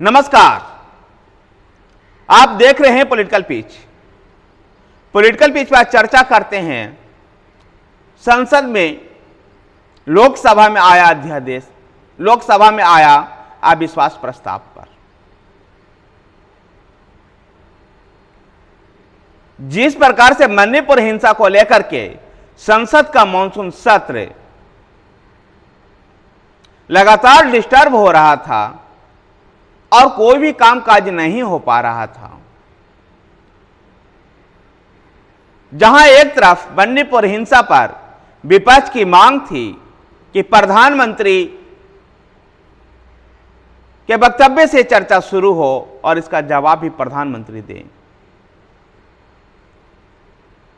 नमस्कार, आप देख रहे हैं पॉलिटिकल पिच। पॉलिटिकल पिच पर चर्चा करते हैं संसद में लोकसभा में आया अध्यादेश, लोकसभा में आया अविश्वास प्रस्ताव पर। जिस प्रकार से मणिपुर हिंसा को लेकर के संसद का मॉनसून सत्र लगातार डिस्टर्ब हो रहा था और कोई भी कामकाज नहीं हो पा रहा था, जहां एक तरफ मणिपुर हिंसा पर विपक्ष की मांग थी कि प्रधानमंत्री के वक्तव्य से चर्चा शुरू हो और इसका जवाब भी प्रधानमंत्री दें।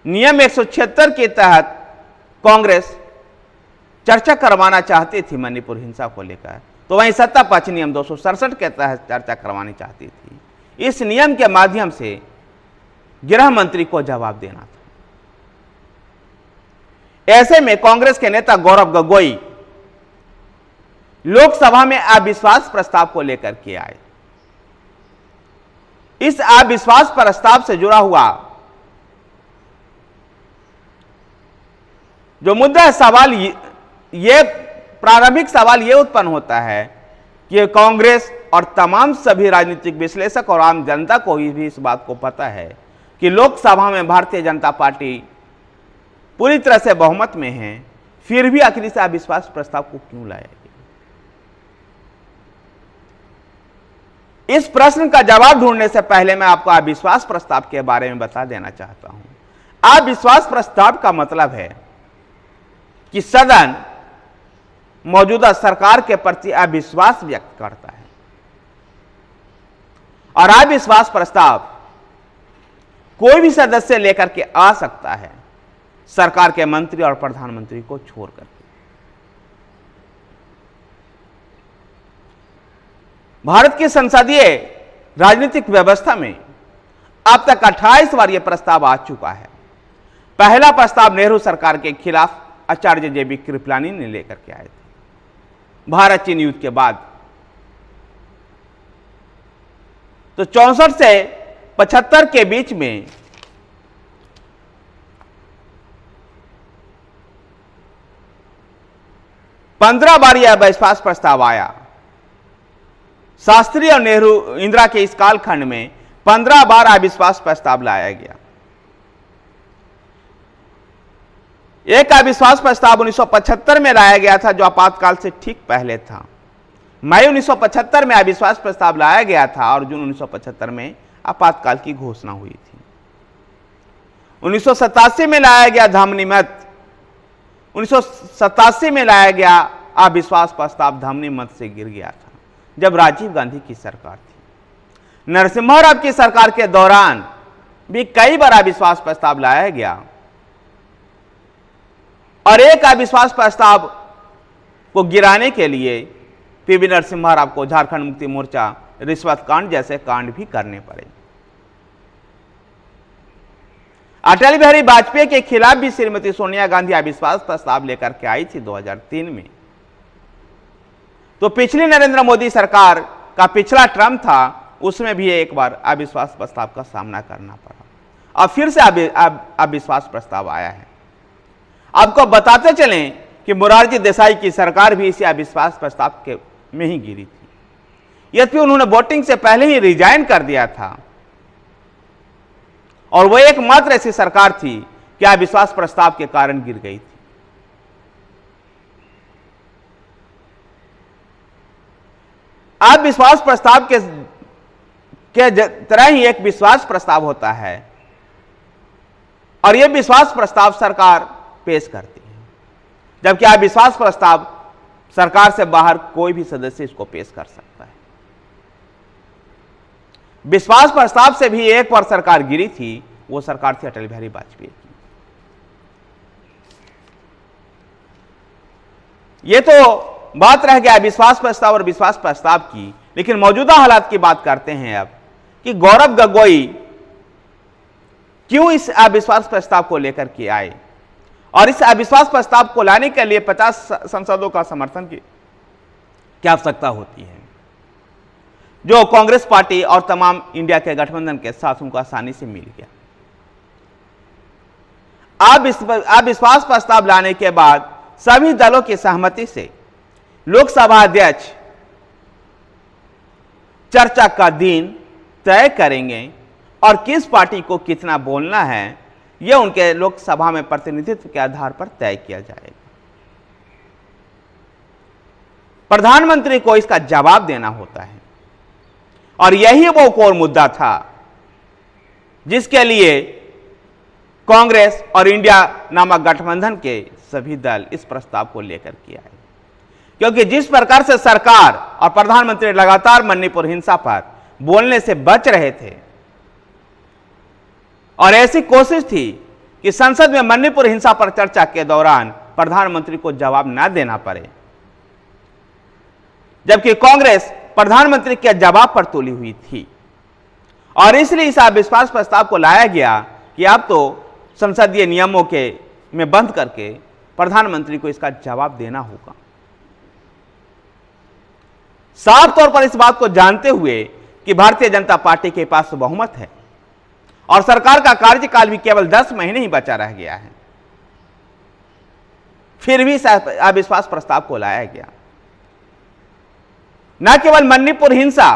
नियम 176 के तहत कांग्रेस चर्चा करवाना चाहती थी मणिपुर हिंसा को लेकर, तो वहीं सत्ता पक्ष नियम 267 के तहत चर्चा करवानी चाहती थी। इस नियम के माध्यम से गृह मंत्री को जवाब देना था। ऐसे में कांग्रेस के नेता गौरव गोगोई लोकसभा में अविश्वास प्रस्ताव को लेकर के आए। इस अविश्वास प्रस्ताव से जुड़ा हुआ जो मुद्दा है, सवाल ये प्रारंभिक सवाल यह उत्पन्न होता है कि कांग्रेस और तमाम सभी राजनीतिक विश्लेषक और आम जनता को भी इस बात को पता है कि लोकसभा में भारतीय जनता पार्टी पूरी तरह से बहुमत में है, फिर भी आखिर इस अविश्वास प्रस्ताव को क्यों लाया गया। इस प्रश्न का जवाब ढूंढने से पहले मैं आपको अविश्वास प्रस्ताव के बारे में बता देना चाहता हूं। अविश्वास प्रस्ताव का मतलब है कि सदन मौजूदा सरकार के प्रति अविश्वास व्यक्त करता है और अविश्वास प्रस्ताव कोई भी सदस्य लेकर के आ सकता है, सरकार के मंत्री और प्रधानमंत्री को छोड़कर। भारत की संसदीय राजनीतिक व्यवस्था में अब तक 28 बार यह प्रस्ताव आ चुका है। पहला प्रस्ताव नेहरू सरकार के खिलाफ आचार्य जेबी कृपलानी ने लेकर के आए थे भारत चीन युद्ध के बाद। तो 64 से 75 के बीच में पंद्रह बार यह अविश्वास प्रस्ताव आया। शास्त्री और नेहरू इंदिरा के इस कालखंड में 15 बार अविश्वास प्रस्ताव लाया गया। एक अविश्वास प्रस्ताव 1975 में लाया गया था, जो आपातकाल से ठीक पहले था। मई 1975 में अविश्वास प्रस्ताव लाया गया था और जून 1975 में आपातकाल की घोषणा हुई थी। 1987 में लाया गया धामनी मत। 1987 में लाया गया अविश्वास प्रस्ताव धामनी मत से गिर गया था, जब राजीव गांधी की सरकार थी। नरसिम्हा राव की सरकार के दौरान भी कई बार अविश्वास प्रस्ताव लाया गया और एक अविश्वास प्रस्ताव को गिराने के लिए पीवी नरसिम्हा राव को झारखंड मुक्ति मोर्चा रिश्वत कांड जैसे कांड भी करने पड़े। अटल बिहारी वाजपेयी के खिलाफ भी श्रीमती सोनिया गांधी अविश्वास प्रस्ताव लेकर के आई थी 2003 में। तो पिछली नरेंद्र मोदी सरकार का पिछला टर्म था, उसमें भी एक बार अविश्वास प्रस्ताव का सामना करना पड़ा और फिर से अविश्वास प्रस्ताव आया है। आपको बताते चलें कि मोरारजी देसाई की सरकार भी इसी अविश्वास प्रस्ताव के में ही गिरी थी। यद्यपि उन्होंने वोटिंग से पहले ही रिजाइन कर दिया था और वह एकमात्र ऐसी सरकार थी कि अविश्वास प्रस्ताव के कारण गिर गई थी। अविश्वास प्रस्ताव के तरह ही एक विश्वास प्रस्ताव होता है और यह विश्वास प्रस्ताव सरकार पेश करती है, जबकि अविश्वास प्रस्ताव सरकार से बाहर कोई भी सदस्य इसको पेश कर सकता है। विश्वास प्रस्ताव से भी एक बार सरकार गिरी थी, वो सरकार थी अटल बिहारी वाजपेयी की। ये तो बात रह गया अविश्वास प्रस्ताव और विश्वास प्रस्ताव की, लेकिन मौजूदा हालात की बात करते हैं अब कि गौरव गोगोई क्यों इस अविश्वास प्रस्ताव को लेकर के आए और इस अविश्वास प्रस्ताव को लाने के लिए 50 सांसदों का समर्थन की क्या आवश्यकता होती है। जो कांग्रेस पार्टी और तमाम इंडिया के गठबंधन के साथ उनको आसानी से मिल गया। अविश्वास प्रस्ताव लाने के बाद सभी दलों की सहमति से लोकसभा अध्यक्ष चर्चा का दिन तय करेंगे और किस पार्टी को कितना बोलना है यह उनके लोकसभा में प्रतिनिधित्व के आधार पर तय किया जाएगा। प्रधानमंत्री को इसका जवाब देना होता है और यही वो कोर मुद्दा था जिसके लिए कांग्रेस और इंडिया नामक गठबंधन के सभी दल इस प्रस्ताव को लेकर के आए, क्योंकि जिस प्रकार से सरकार और प्रधानमंत्री लगातार मणिपुर हिंसा पर बोलने से बच रहे थे और ऐसी कोशिश थी कि संसद में मणिपुर हिंसा पर चर्चा के दौरान प्रधानमंत्री को जवाब न देना पड़े, जबकि कांग्रेस प्रधानमंत्री के जवाब पर तुली हुई थी और इसलिए इस अविश्वास प्रस्ताव को लाया गया कि अब तो संसदीय नियमों के में बंद करके प्रधानमंत्री को इसका जवाब देना होगा। साफ तौर पर इस बात को जानते हुए कि भारतीय जनता पार्टी के पास बहुमत है और सरकार का कार्यकाल भी केवल 10 महीने ही बचा रह गया है, फिर भी अविश्वास प्रस्ताव को लाया गया। न केवल मणिपुर हिंसा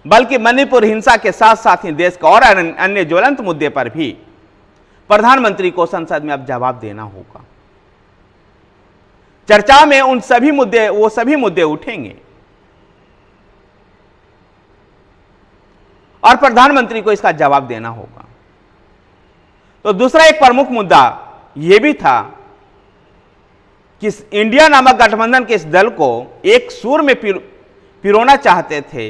बल्कि मणिपुर हिंसा के साथ साथ ही देश के और अन्य ज्वलंत मुद्दे पर भी प्रधानमंत्री को संसद में अब जवाब देना होगा। चर्चा में वो सभी मुद्दे उठेंगे और प्रधानमंत्री को इसका जवाब देना होगा। तो दूसरा एक प्रमुख मुद्दा यह भी था कि इंडिया नामक गठबंधन के इस दल को एक सुर में पिरोना चाहते थे,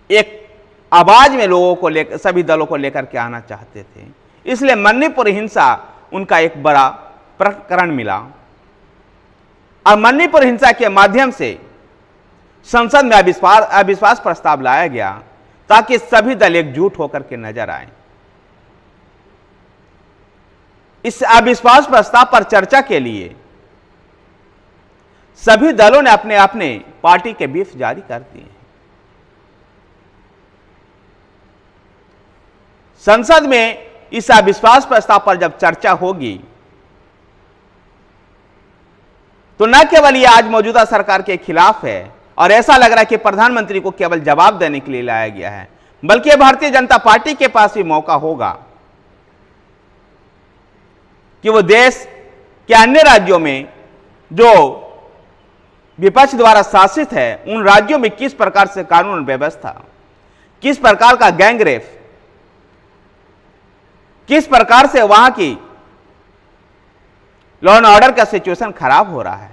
एक आवाज में लोगों को लेकर सभी दलों को लेकर के आना चाहते थे। इसलिए मणिपुर हिंसा उनका एक बड़ा प्रकरण मिला और मणिपुर हिंसा के माध्यम से संसद में अविश्वास प्रस्ताव लाया गया ताकि सभी दल एकजुट होकर के नजर आए। इस अविश्वास प्रस्ताव पर चर्चा के लिए सभी दलों ने अपने अपने पार्टी के व्हिप जारी कर दिए। संसद में इस अविश्वास प्रस्ताव पर जब चर्चा होगी तो न केवल यह आज मौजूदा सरकार के खिलाफ है और ऐसा लग रहा है कि प्रधानमंत्री को केवल जवाब देने के लिए लाया गया है, बल्कि भारतीय जनता पार्टी के पास भी मौका होगा कि वो देश के अन्य राज्यों में जो विपक्ष द्वारा शासित है उन राज्यों में किस प्रकार से कानून व्यवस्था, किस प्रकार का गैंगरेप, किस प्रकार से वहां की लॉ एंड ऑर्डर का सिचुएशन खराब हो रहा है।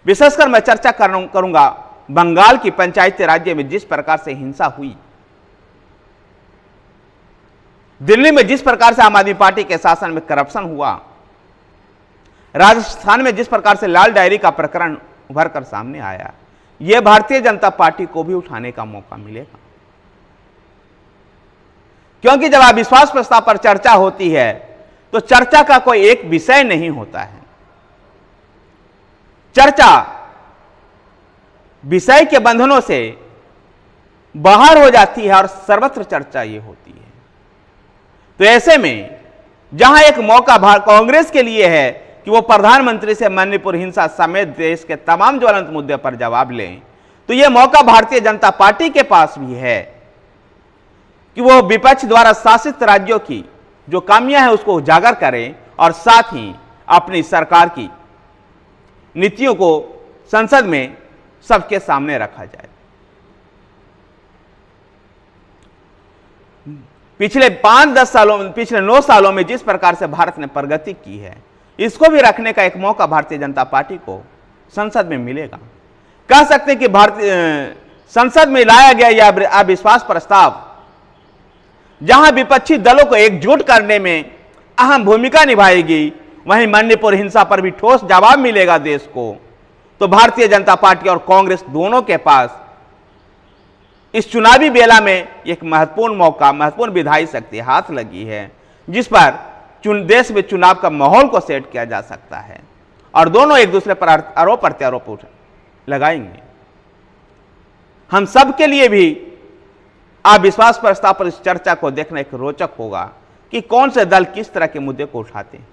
विशेषकर मैं चर्चा करूंगा बंगाल की पंचायती राज्य में जिस प्रकार से हिंसा हुई, दिल्ली में जिस प्रकार से आम आदमी पार्टी के शासन में करप्शन हुआ, राजस्थान में जिस प्रकार से लाल डायरी का प्रकरण उभर कर सामने आया, यह भारतीय जनता पार्टी को भी उठाने का मौका मिलेगा। क्योंकि जब अविश्वास प्रस्ताव पर चर्चा होती है तो चर्चा का कोई एक विषय नहीं होता है, चर्चा विषय के बंधनों से बाहर हो जाती है और सर्वत्र चर्चा ये होती है। तो ऐसे में जहां एक मौका कांग्रेस के लिए है कि वो प्रधानमंत्री से मणिपुर हिंसा समेत देश के तमाम ज्वलंत मुद्दे पर जवाब लें, तो यह मौका भारतीय जनता पार्टी के पास भी है कि वो विपक्ष द्वारा शासित राज्यों की जो खामियां हैं उसको उजागर करें और साथ ही अपनी सरकार की नीतियों को संसद में सबके सामने रखा जाए। पिछले 9 सालों में जिस प्रकार से भारत ने प्रगति की है, इसको भी रखने का एक मौका भारतीय जनता पार्टी को संसद में मिलेगा। कह सकते हैं कि भारतीय संसद में लाया गया यह अविश्वास प्रस्ताव जहां विपक्षी दलों को एकजुट करने में अहम भूमिका निभाएगी, वहीं मणिपुर हिंसा पर भी ठोस जवाब मिलेगा देश को। तो भारतीय जनता पार्टी और कांग्रेस दोनों के पास इस चुनावी बेला में एक महत्वपूर्ण मौका, महत्वपूर्ण विधायी शक्ति हाथ लगी है, जिस पर देश में चुनाव का माहौल को सेट किया जा सकता है और दोनों एक दूसरे पर आरोप प्रत्यारोप लगाएंगे। हम सब के लिए भी अविश्वास प्रस्ताव पर इस चर्चा को देखना एक रोचक होगा कि कौन से दल किस तरह के मुद्दे को उठाते हैं।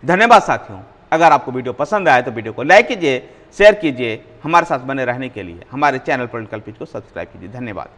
धन्यवाद साथियों। अगर आपको वीडियो पसंद आए तो वीडियो को लाइक कीजिए, शेयर कीजिए। हमारे साथ बने रहने के लिए हमारे चैनल पॉलिटिकल पिच को सब्सक्राइब कीजिए। धन्यवाद।